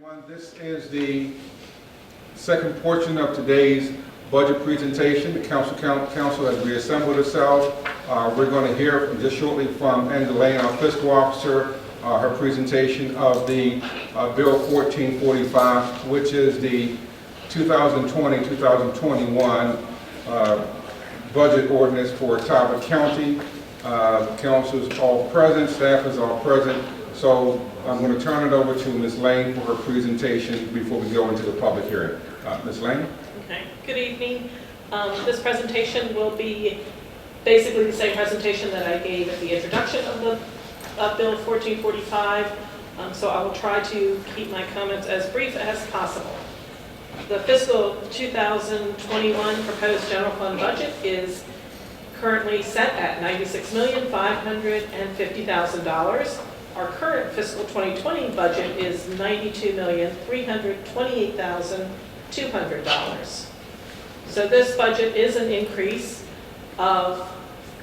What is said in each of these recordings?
Everyone, this is the second portion of today's budget presentation. The council has reassembled itself. We're going to hear just shortly from Anne Lane, our fiscal officer, her presentation of the Bill 1445, which is the 2020-2021 budget ordinance for Talbot County. Council is all present, staff is all present. So I'm going to turn it over to Ms. Lane for her presentation before we go into the public hearing. Ms. Lane? Okay, good evening. This presentation will be basically the same presentation that I gave at the introduction of the Bill 1445. So I will try to keep my comments as brief as possible. The fiscal 2021 proposed general fund budget is currently set at $96,550,000. Our current fiscal 2020 budget is $92,328,200. So this budget is an increase of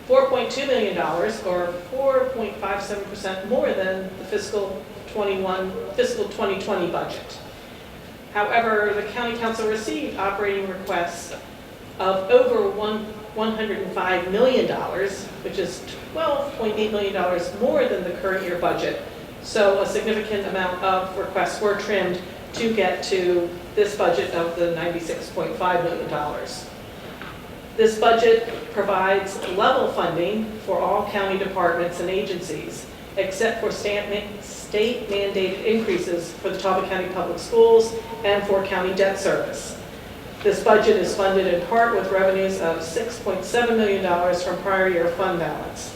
$4.2 million, or 4.57% more than the fiscal 2020 budget. However, the County Council received operating requests of over $105 million, which is $12.8 million more than the current year budget. So a significant amount of requests were trimmed to get to this budget of the $96.5 million. This budget provides level funding for all county departments and agencies, except for state-mandated increases for the Talbot County Public Schools and for county debt service. This budget is funded in part with revenues of $6.7 million from prior year fund balance.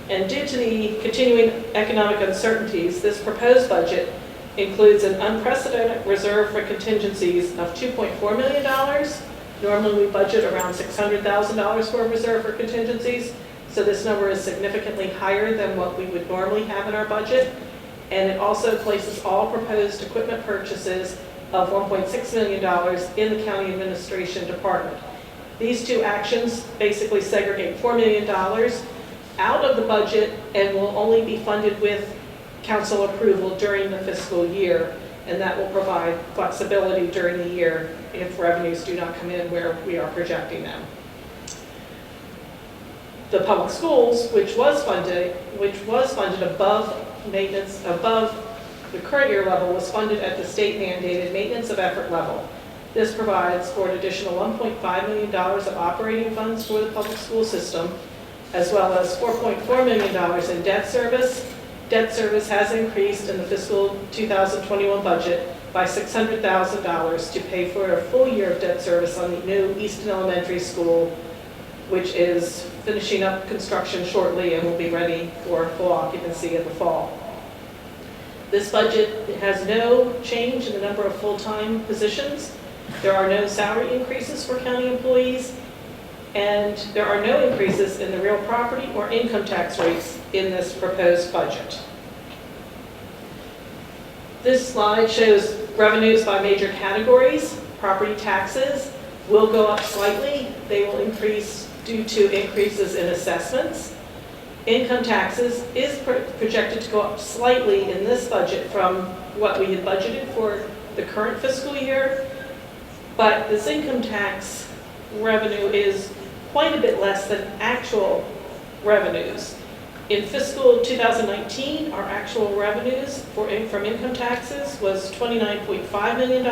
And due to the continuing economic uncertainties, this proposed budget includes an unprecedented reserve for contingencies of $2.4 million. Normally we budget around $600,000 for a reserve for contingencies, so this number is significantly higher than what we would normally have in our budget. And it also places all proposed equipment purchases of $1.6 million in the County Administration Department. These two actions basically segregate $4 million out of the budget and will only be funded with council approval during the fiscal year, and that will provide flexibility during the year if revenues do not come in where we are projecting them. The public schools, which was funded above maintenance, above the current year level, was funded at the state mandated maintenance of effort level. This provides for an additional $1.5 million of operating funds for the public school system, as well as $4.4 million in debt service. Debt service has increased in the fiscal 2021 budget by $600,000 to pay for a full year of debt service on the new Easton Elementary School, which is finishing up construction shortly and will be ready for full occupancy in the fall. This budget has no change in the number of full-time positions. There are no salary increases for county employees, and there are no increases in the real property or income tax rates in this proposed budget. This slide shows revenues by major categories. Property taxes will go up slightly. They will increase due to increases in assessments. Income taxes is projected to go up slightly in this budget from what we had budgeted for the current fiscal year, but this income tax revenue is quite a bit less than actual revenues. In fiscal 2019, our actual revenues from income taxes was $29.5 million.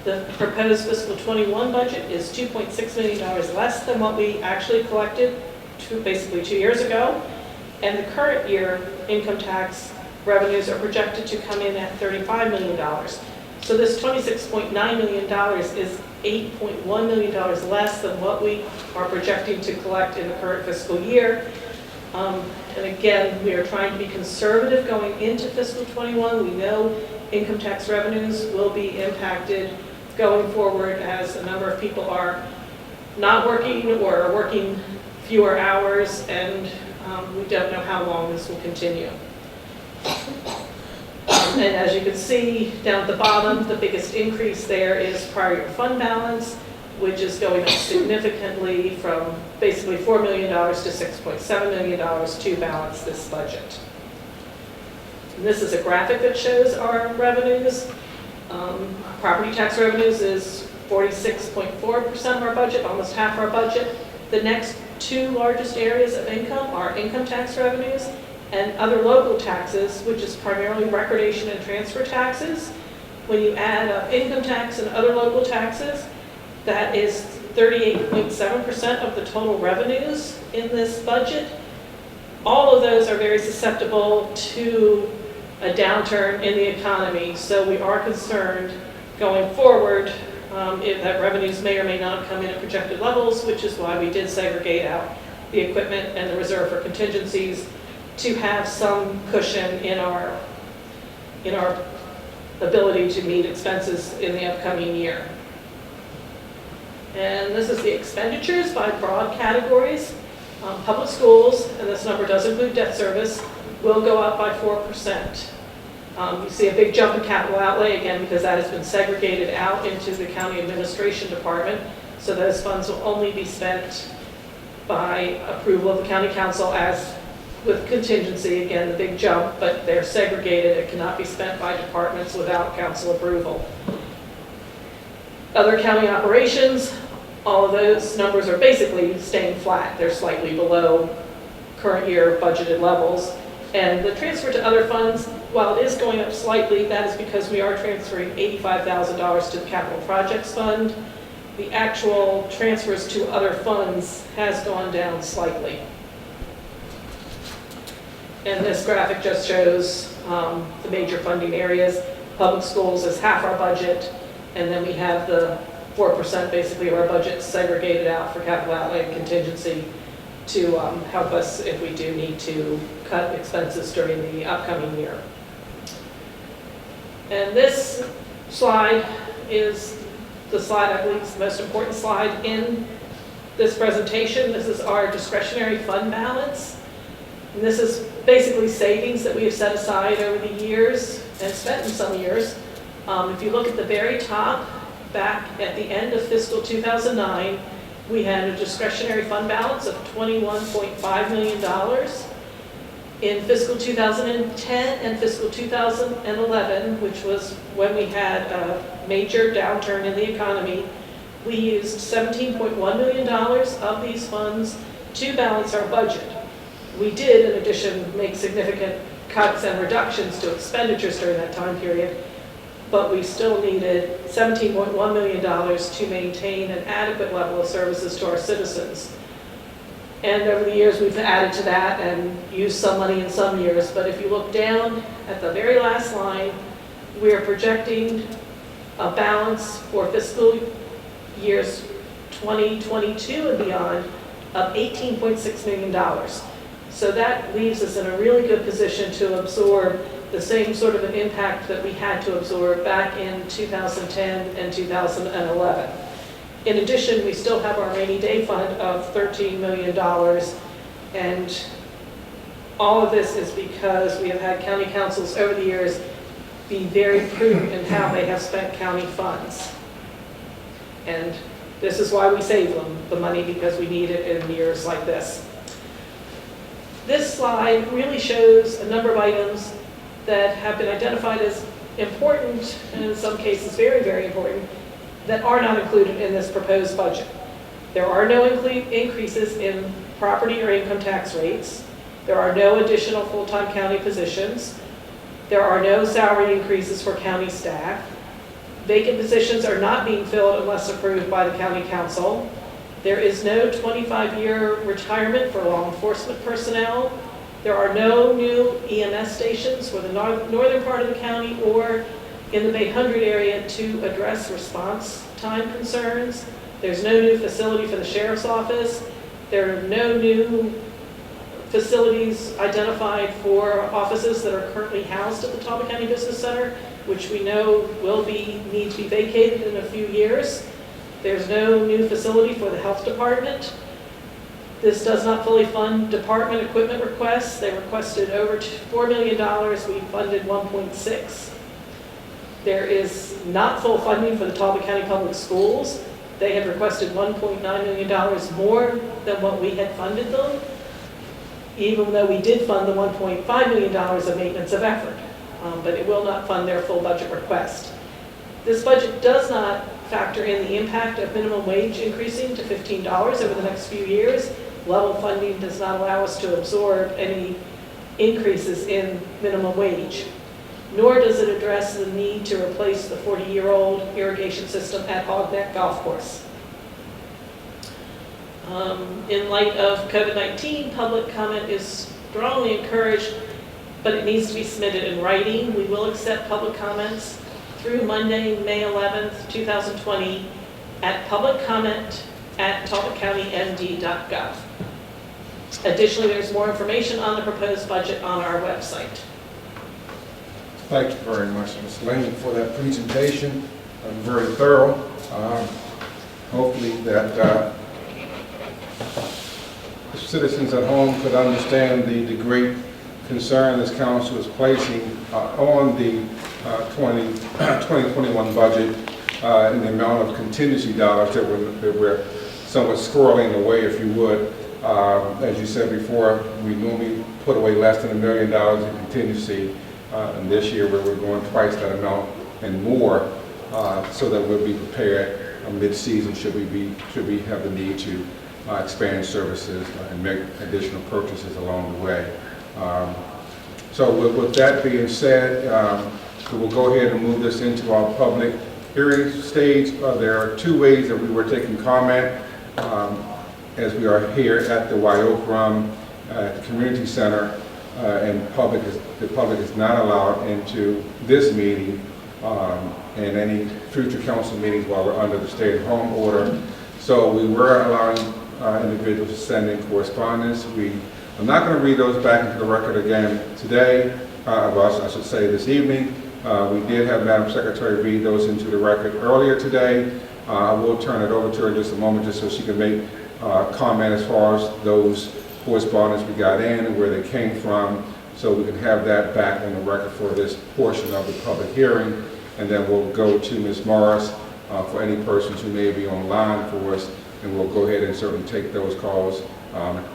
The proposed fiscal 21 budget is $2.6 million less than what we actually collected basically 2 years ago. And the current year income tax revenues are projected to come in at $35 million. So this $26.9 million is $8.1 million less than what we are projecting to collect in the current fiscal year. And again, we are trying to be conservative going into fiscal 21. We know income tax revenues will be impacted going forward as a number of people are not working or are working fewer hours, and we don't know how long this will continue. And as you can see down at the bottom, the biggest increase there is prior year fund balance, which is going up significantly from basically $4 million to $6.7 million to balance this budget. And this is a graphic that shows our revenues. Property tax revenues is 46.4% of our budget, almost half our budget. The next two largest areas of income are income tax revenues and other local taxes, which is primarily recordation and transfer taxes. When you add up income tax and other local taxes, that is 38.7% of the total revenues in this budget. All of those are very susceptible to a downturn in the economy, so we are concerned going forward that revenues may or may not come in at projected levels, which is why we did segregate out the equipment and the reserve for contingencies to have some cushion in our ability to meet expenses in the upcoming year. And this is the expenditures by broad categories. Public schools, and this number does include debt service, will go up by 4%. You see a big jump in capital outlay, again, because that has been segregated out into the county administration department. So those funds will only be spent by approval of the county council, as with contingency, again, the big jump, but they're segregated. It cannot be spent by departments without council approval. Other county operations, all of those numbers are basically staying flat. They're slightly below current year budgeted levels. And the transfer to other funds, while it is going up slightly, that is because we are transferring $85,000 to the capital projects fund. The actual transfers to other funds has gone down slightly. And this graphic just shows the major funding areas. Public schools is half our budget, and then we have the 4% basically of our budget segregated out for capital outlay and contingency to help us if we do need to cut expenses during the upcoming year. And this slide is the slide I believe is the most important slide in this presentation. This is our discretionary fund balance. And this is basically savings that we have set aside over the years and spent in some years. If you look at the very top, back at the end of fiscal 2009, we had a discretionary fund balance of $21.5 million. In fiscal 2010 and fiscal 2011, which was when we had a major downturn in the economy, we used $17.1 million of these funds to balance our budget. We did, in addition, make significant cuts and reductions to expenditures during that time period, but we still needed $17.1 million to maintain an adequate level of services to our citizens. And over the years, we've added to that and used some money in some years. But if you look down at the very last line, we are projecting a balance for fiscal years 2022 and beyond of $18.6 million. So that leaves us in a really good position to absorb the same sort of an impact that we had to absorb back in 2010 and 2011. In addition, we still have our rainy day fund of $13 million, and all of this is because we have had county councils over the years be very prudent in how they have spent county funds. And this is why we save them the money, because we need it in years like this. This slide really shows a number of items that have been identified as important, and in some cases very, very important, that are not included in this proposed budget. There are no increases in property or income tax rates. There are no additional full-time county positions. There are no salary increases for county staff. Vacant positions are not being filled unless approved by the county council. There is no 25-year retirement for law enforcement personnel. There are no new EMS stations for the northern part of the county or in the Bay 100 area to address response time concerns. There's no new facility for the sheriff's office. There are no new facilities identified for offices that are currently housed at the Talbot County Business Center, which we know will need to be vacated in a few years. There's no new facility for the health department. This does not fully fund department equipment requests. They requested over $4 million. We funded 1.6. There is not full funding for the Talbot County Public Schools. They had requested $1.9 million more than what we had funded them, even though we did fund the $1.5 million of maintenance of effort. but it will not fund their full budget request. This budget does not factor in the impact of minimum wage increasing to $15 over the next few years. Level funding does not allow us to absorb any increases in minimum wage, nor does it address the need to replace the 40-year-old irrigation system at Hog Neck Golf Course. In light of COVID-19, public comment is strongly encouraged, but it needs to be submitted in writing. We will accept public comments through Monday, May 11th, 2020 at publiccomment@talbotcountymd.gov. Additionally, there's more information on the proposed budget on our website. Thank you very much, Ms. Lane, for that presentation. Very thorough. Hopefully that the citizens at home could understand the great concern this council is placing on the 2021 budget and the amount of contingency dollars that we're somewhat squirreling away, if you would. As you said before, we normally put away less than $1 million in contingency, and this year we're going twice that amount and more, so that we'll be prepared mid-season should we have the need to expand services and make additional purchases along the way. So with that being said, we'll go ahead and move this into our public hearing stage. There are two ways that we were taking comment as we are here at the Wyokrum Community Center, and the public is not allowed into this meeting and any future council meetings while we're under the stay-at-home order. So we were allowing individuals to send in correspondence. I'm not going to read those back into the record again today, well, I should say this evening. We did have Madam Secretary read those into the record earlier today. I will turn it over to her in just a moment just so she can make comment as far as those correspondence we got in and where they came from, so we can have that back on the record for this portion of the public hearing. And then we'll go to Ms. Morris for any persons who may be online for us, and we'll go ahead and certainly take those calls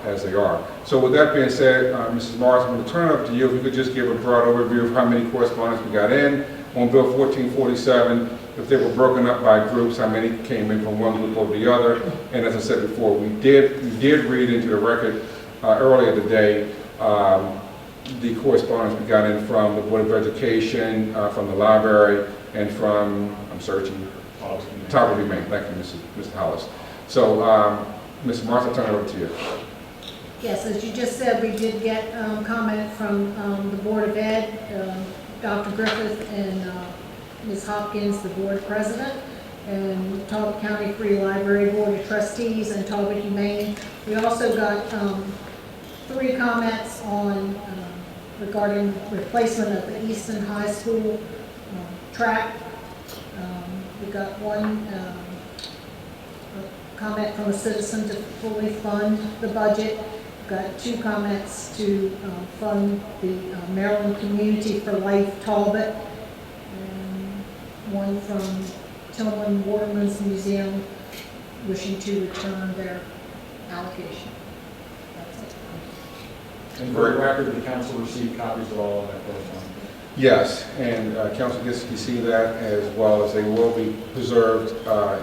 as they are. So with that being said, Mrs. Morris, I'm going to turn it up to you. If you could just give a broad overview of how many correspondence we got in on Bill 1447, if they were broken up by groups, how many came in from one group over the other. And as I said before, we did read into the record earlier today the correspondence we got in from the Board of Education, from the library, and from, I'm searching, Talbot Remain. Thank you, Mr. Hollis. So, Ms. Morris, I'll turn it over to you. Yes, as you just said, we did get comment from the Board of Ed, Dr. Griffith and Ms. Hopkins, the Board President, and Talbot County Free Library Board of Trustees and Talbot Humane. We also got 3 comments on regarding replacement of the Easton High School track. We got one comment from a citizen to fully fund the budget. Got 2 comments to fund the Maryland Community for Life Talbot, and one from Tillman Waterman's Museum wishing to return their allocation. That's it. And for the record, the council received copies of all of that correspondence. Yes, and council gets to see that, as well as they will be preserved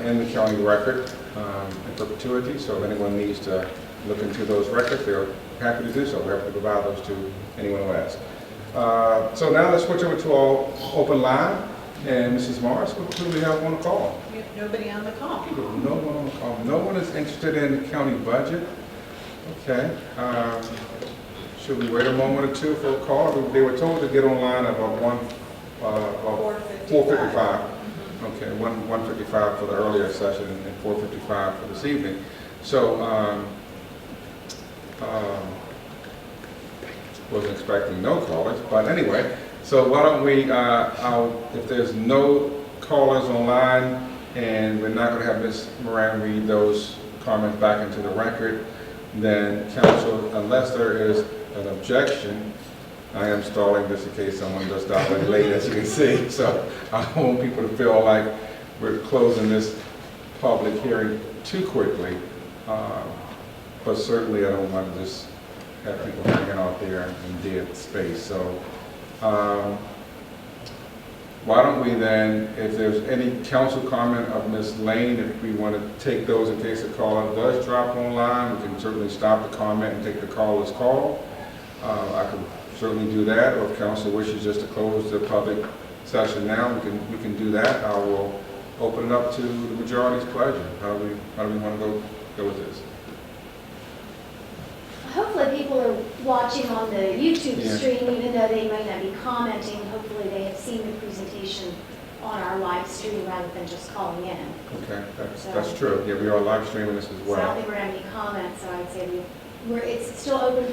in the county record in perpetuity. So if anyone needs to look into those records, they're happy to do so. We're happy to provide those to anyone who asks. So now let's switch over to our open line. And Mrs. Morris, who do we have on the call? We have nobody on the call. No one on the call. No one is interested in the county budget. Okay. Should we wait a moment or two for a call? They were told to get online at about 4:55. Okay, 1:55 for the earlier session and 4:55 for this evening. So, wasn't expecting no callers, but anyway. So why don't we, if there's no callers online, and we're not going to have Ms. Moran read those comments back into the record, then council, unless there is an objection, I am stalling just in case someone does stop any late, as you can see. So I don't want people to feel like we're closing this public hearing too quickly, but certainly I don't want to just have people hanging out there in dead space. So why don't we then, if there's any council comment of Ms. Lane, if we want to take those in case the caller does drop online, we can certainly stop the comment and take the caller's call. I could certainly do that, or if council wishes just to close the public session now, we can do that. I will open it up to the majority's pleasure. How do we want to go with this? Hopefully people are watching on the YouTube Yeah. stream, even though they might not be commenting. Hopefully they have seen the presentation on our live stream rather than just calling in. Okay, that's true. Yeah, we are live streaming this as So I don't well. think we're going to have any comments, so I'd say it's still open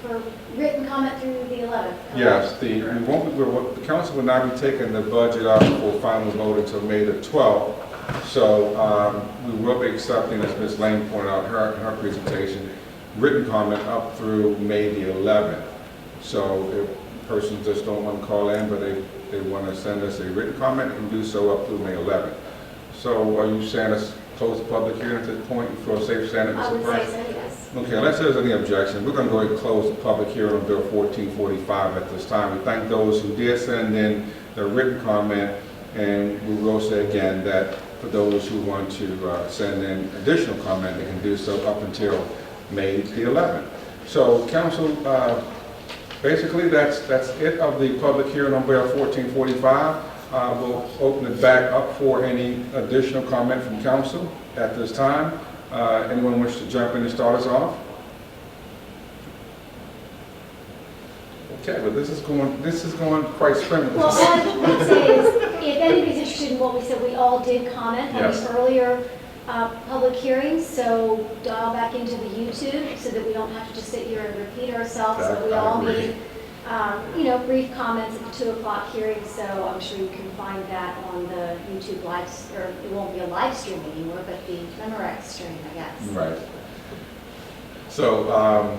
for written comment through the 11th. Yes, the council will not be taking the budget up for final vote until May the 12th. So we will be accepting, as Ms. Lane pointed out in her presentation, written comment up through May the 11th. So if persons just don't want to call in, but they want to send us a written comment, they can do so up through May 11th. So are you saying let's close the public hearing at this point? You feel safe saying it, I Mr. would Price? say so, yes. Okay, unless there's any objection, we're going to go ahead and close the public hearing on Bill 1445 at this time. We thank those who did send in their written comment, and we will say again that for those who want to send in additional comment, they can do so up until May the 11th. So, council, basically that's it of the public hearing on Bill 1445. We'll open it back up for any additional comment from council at this time. Anyone wish to jump in and start us off? Okay, but this is going quite swimmingly. Well, all I would say is, if anybody's interested in what we said, we all did comment on Yes. the earlier public hearings, so dial back into the YouTube so that we don't have to just sit here and repeat ourselves. I But we all agree. made, brief comments at the 2 o'clock hearing, so I'm sure you can find that on the YouTube live, or it won't be a live stream anymore, but the Memorex stream, I guess. Right. So,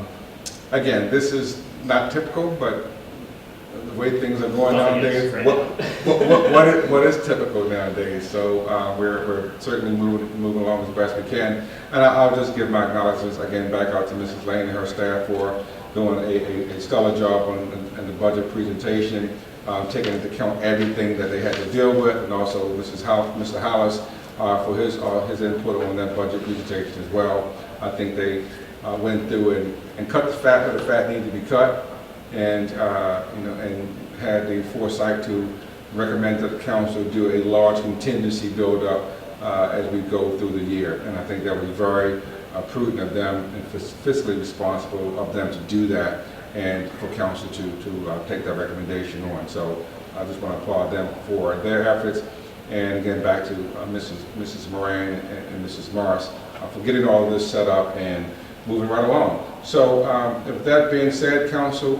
again, this is not typical, but the way things are going nowadays, what is typical nowadays? So we're certainly moving along as best we can. And I'll just give my acknowledgments again back out to Mrs. Lane and her staff for doing a stellar job on the budget presentation, taking into account everything that they had to deal with, and also Mr. Hollis for his input on that budget presentation as well. I think they went through and cut the fat where the fat needed to be cut, and and had the foresight to recommend that the council do a large contingency build-up as we go through the year. And I think that was very prudent of them and fiscally responsible of them to do that, and for council to take that recommendation on. So I just want to applaud them for their efforts. And again, back to Mrs. Moran and Mrs. Morris for getting all of this set up and moving right along. So with that being said, council,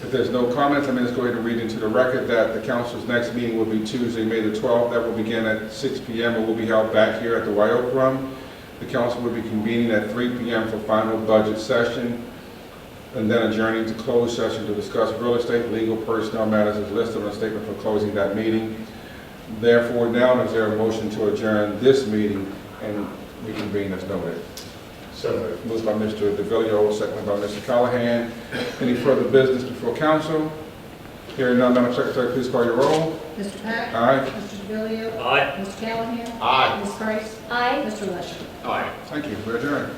if there's no comments, I'm going to go ahead and read into the record that the council's next meeting will be Tuesday, May the 12th. That will begin at 6 p.m. and will be held back here at the White Oak Room. The council will be convening at 3 p.m. for final budget session, and then adjourning to closed session to discuss real estate, legal, personnel matters as listed on a statement for closing that meeting. Therefore, now is there a motion to adjourn this meeting and reconvene as noted? So Moved by Mr. DeVillio, seconded by Mr. Callahan. Any further business before council? Hearing none, Madam Secretary, please call your roll. Mr. Pack? Aye. Mr. DeVillio? Aye. Mr. Callahan? Aye. Ms. Price? Aye. Mr. Lusher? Aye. Thank you. We're adjourned.